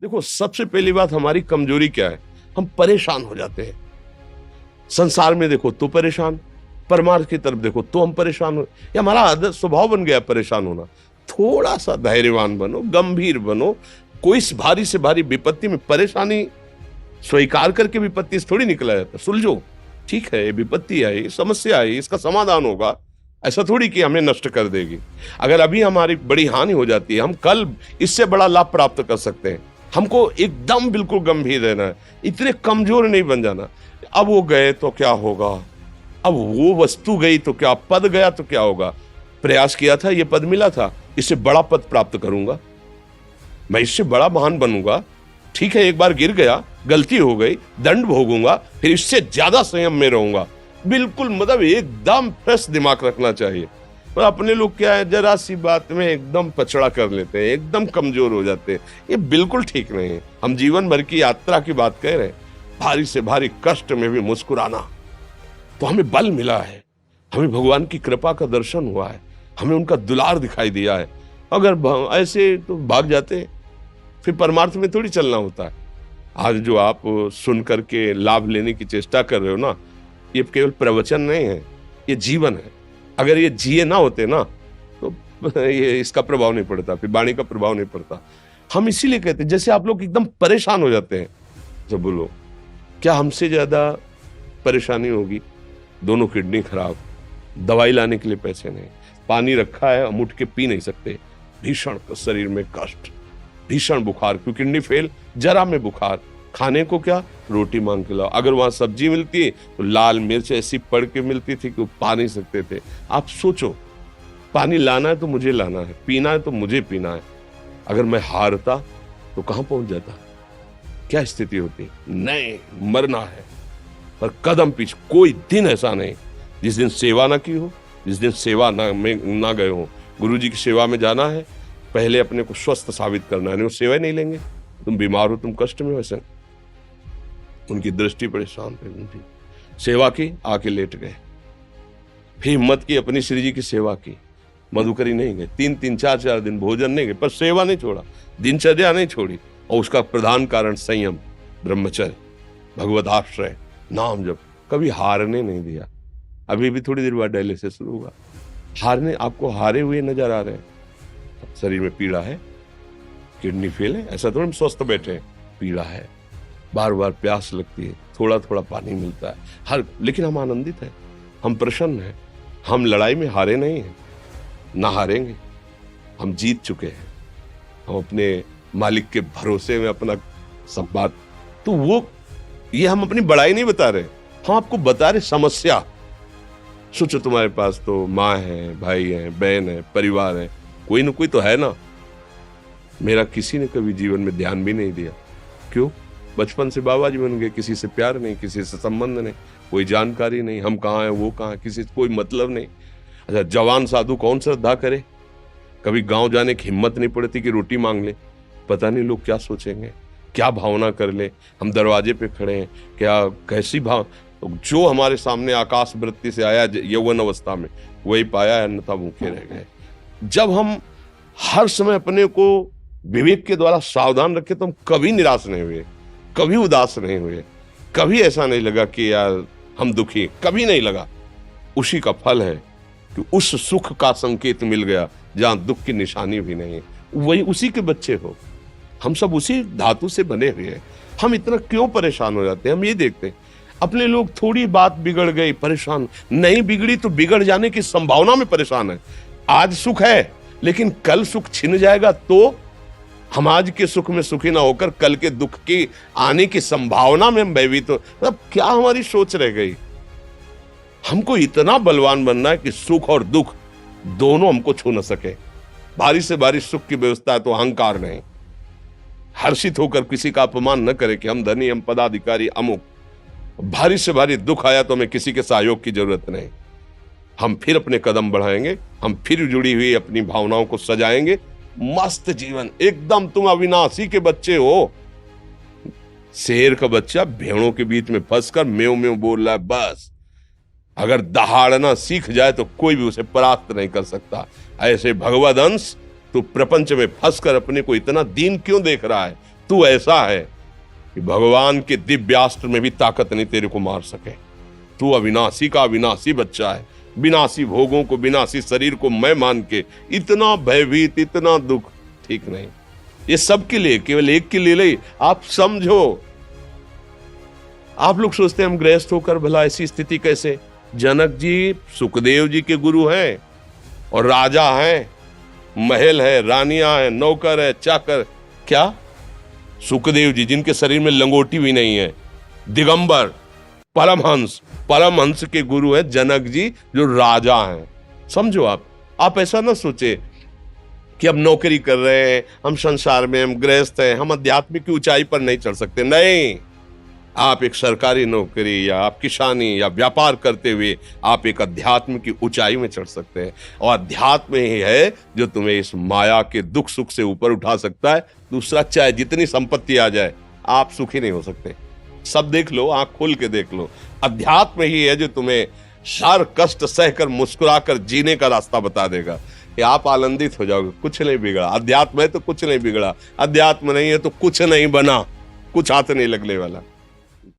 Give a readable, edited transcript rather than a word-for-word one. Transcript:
देखो, सबसे पहली बात हमारी कमजोरी क्या है? हम परेशान हो जाते हैं। संसार में देखो तो परेशान, परमार्थ की तरफ देखो तो हम परेशान हो, ये हमारा आदत स्वभाव बन गया परेशान होना। थोड़ा सा धैर्यवान बनो, गंभीर बनो। कोई इस भारी से भारी विपत्ति में परेशानी स्वीकार करके विपत्ति से थोड़ी निकला जाता। सुलझो, ठीक है, ये विपत्ति आई, समस्या आई, इसका समाधान होगा। ऐसा थोड़ी कि हमें नष्ट कर देगी। अगर अभी हमारी बड़ी हानि हो जाती है, हम कल इससे बड़ा लाभ प्राप्त कर सकते हैं। हमको एकदम बिल्कुल गंभीर रहना है, इतने कमजोर नहीं बन जाना। अब वो गए तो क्या होगा, अब वो वस्तु गई तो क्या, पद गया तो क्या होगा। प्रयास किया था, ये पद मिला था, इससे बड़ा पद प्राप्त करूंगा, मैं इससे बड़ा महान बनूंगा। ठीक है, एक बार गिर गया, गलती हो गई, दंड भोगूंगा, फिर इससे ज्यादा संयम में रहूंगा। बिल्कुल मतलब एकदम फ्रेश दिमाग रखना चाहिए। पर अपने लोग क्या है, जरा सी बात में एकदम पछड़ा कर लेते हैं, एकदम कमजोर हो जाते हैं। ये बिल्कुल ठीक नहीं है। हम जीवन भर की यात्रा की बात कह रहे हैं, भारी से भारी कष्ट में भी मुस्कुराना, तो हमें बल मिला है, हमें भगवान की कृपा का दर्शन हुआ है, हमें उनका दुलार दिखाई दिया है। अगर ऐसे तो भाग जाते, फिर परमार्थ में थोड़ी चलना होता है। आज जो आप सुन करके लाभ लेने की चेष्टा कर रहे हो ना, ये केवल प्रवचन नहीं है, ये जीवन है। अगर ये जिए ना होते ना, तो ये इसका प्रभाव नहीं पड़ता, फिर वाणी का प्रभाव नहीं पड़ता। हम इसीलिए कहते हैं, जैसे आप लोग एकदम परेशान हो जाते हैं जब बोलो, क्या हमसे ज्यादा परेशानी होगी? दोनों किडनी खराब, दवाई लाने के लिए पैसे नहीं, पानी रखा है हम उठ के पी नहीं सकते, भीषण शरीर में कष्ट, भीषण बुखार, क्योंकि किडनी फेल, जरा में बुखार, खाने को क्या, रोटी मांग के लाओ। अगर वहां सब्जी मिलती है तो लाल मिर्च ऐसी पड़ के मिलती थी कि वो पा नहीं सकते थे। आप सोचो, पानी लाना है तो मुझे लाना है, पीना है तो मुझे पीना है। अगर मैं हारता तो कहां पहुंच जाता, क्या स्थिति होती? नहीं, मरना है, पर कदम पीछे। कोई दिन ऐसा नहीं जिस दिन सेवा ना की हो, जिस दिन सेवा ना गए हो। गुरु जी की सेवा में जाना है, पहले अपने को स्वस्थ साबित करना है, नहीं वो सेवा नहीं लेंगे। तुम बीमार हो, तुम कष्ट में हो, ऐसे उनकी दृष्टि परेशान थे, उनकी सेवा की, आके लेट गए। फिर हिम्मत की, अपनी श्री जी की सेवा की, मधुकरी नहीं गए, 3-3 4-4 दिन भोजन नहीं गए, पर सेवा नहीं छोड़ा, दिनचर्या नहीं छोड़ी। और उसका प्रधान कारण संयम, ब्रह्मचर्य, भगवत आश्रय, नाम जप, कभी हारने नहीं दिया। अभी भी थोड़ी देर बाद डायलिसिस शुरू होगा, हारने, आपको हारे हुए नजर आ रहे हैं। शरीर में पीड़ा है, किडनी फेल है, ऐसा तो हम स्वस्थ बैठे हैं, पीड़ा है, बार बार प्यास लगती है, थोड़ा थोड़ा पानी मिलता है, लेकिन हम आनंदित हैं, हम प्रसन्न हैं। हम लड़ाई में हारे नहीं हैं, ना हारेंगे, हम जीत चुके हैं। हम अपने मालिक के भरोसे में अपना सब बात, तो वो ये हम अपनी बड़ाई नहीं बता रहे, हम आपको बता रहे समस्या। सोचो, तुम्हारे पास तो माँ है, भाई है, बहन है, परिवार है, कोई ना कोई तो है ना। मेरा किसी ने कभी जीवन में ध्यान भी नहीं दिया, क्यों? बचपन से बाबा जी बन गए, किसी से प्यार नहीं, किसी से संबंध नहीं, कोई जानकारी नहीं, हम कहाँ हैं, वो कहाँ है, किसी से कोई मतलब नहीं। अच्छा, जवान साधु कौन श्रद्धा करे? कभी गांव जाने की हिम्मत नहीं पड़ती कि रोटी मांग ले, पता नहीं लोग क्या सोचेंगे, क्या भावना कर ले। हम दरवाजे पे खड़े हैं, क्या कैसी भाव, तो जो हमारे सामने आकाश वृत्ति से आया यौवन अवस्था में, वही पाया, अन्यथा भूखे रह गए। जब हम हर समय अपने को विवेक के द्वारा सावधान रखे, तो हम कभी निराश नहीं हुए, कभी उदास नहीं हुए, कभी ऐसा नहीं लगा कि यार हम दुखी, कभी नहीं लगा। उसी का फल है कि उस सुख का संकेत मिल गया जहां दुख की निशानी भी नहीं है। वही उसी के बच्चे हो, हम सब उसी धातु से बने हुए हैं। हम इतना क्यों परेशान हो जाते हैं? हम ये देखते हैं, अपने लोग थोड़ी बात बिगड़ गई परेशान, नहीं बिगड़ी तो बिगड़ जाने की संभावना में परेशान है। आज सुख है, लेकिन कल सुख छिन जाएगा, तो हम आज के सुख में सुखी ना होकर कल के दुख की आने की संभावना में हम भयभीत हो। मतलब क्या हमारी सोच रह गई? हमको इतना बलवान बनना है कि सुख और दुख दोनों हमको छू न सके। भारी से भारी सुख की व्यवस्था है तो अहंकार नहीं, हर्षित होकर किसी का अपमान न करे कि हम धनी, हम पदाधिकारी, अमुक। भारी से भारी दुख आया तो हमें किसी के सहयोग की जरूरत नहीं, हम फिर अपने कदम बढ़ाएंगे, हम फिर जुड़ी हुई अपनी भावनाओं को सजाएंगे। मस्त जीवन, एकदम तुम अविनाशी के बच्चे हो। शेर का बच्चा भेड़ों के बीच में फंसकर म्यों म्यों बोल रहा है, बस अगर दहाड़ना सीख जाए तो कोई भी उसे परास्त नहीं कर सकता। ऐसे भगवद अंश, तू प्रपंच में फंसकर अपने को इतना दीन क्यों देख रहा है? तू ऐसा है कि भगवान के दिव्यास्त्र में भी ताकत नहीं तेरे को मार सके। तू अविनाशी का अविनाशी बच्चा है। विनाशी भोगों को, विनाशी शरीर को मैं मान के इतना भयभीत, इतना दुख, ठीक नहीं। ये सबके लिए, केवल एक के लिए नहीं। आप समझो, आप लोग सोचते हैं हम गृहस्थ होकर भला ऐसी स्थिति कैसे। जनक जी सुखदेव जी के गुरु हैं और राजा हैं, महल है, रानियां हैं, नौकर है, चाकर। क्या सुखदेव जी जिनके शरीर में लंगोटी भी नहीं है, दिगंबर, परमहंस के गुरु हैं जनक जी जो राजा हैं। समझो, आप ऐसा ना सोचे कि हम नौकरी कर रहे हैं, हम संसार में, हम गृहस्थ हैं, हम आध्यात्मिक की ऊंचाई पर नहीं चढ़ सकते। नहीं, आप एक सरकारी नौकरी या आप किसानी या व्यापार करते हुए आप एक अध्यात्म की ऊंचाई में चढ़ सकते हैं। और अध्यात्म ही है जो तुम्हें इस माया के दुख सुख से ऊपर उठा सकता है। दूसरा, चाहे जितनी संपत्ति आ जाए, आप सुखी नहीं हो सकते। सब देख लो, आंख खोल के देख लो, अध्यात्म ही है जो तुम्हें हर कष्ट सहकर मुस्कुराकर जीने का रास्ता बता देगा कि आप आनंदित हो जाओगे। कुछ नहीं बिगड़ा। अध्यात्म है तो कुछ नहीं बिगड़ा, अध्यात्म नहीं है तो कुछ नहीं बना, कुछ हाथ नहीं लगने वाला।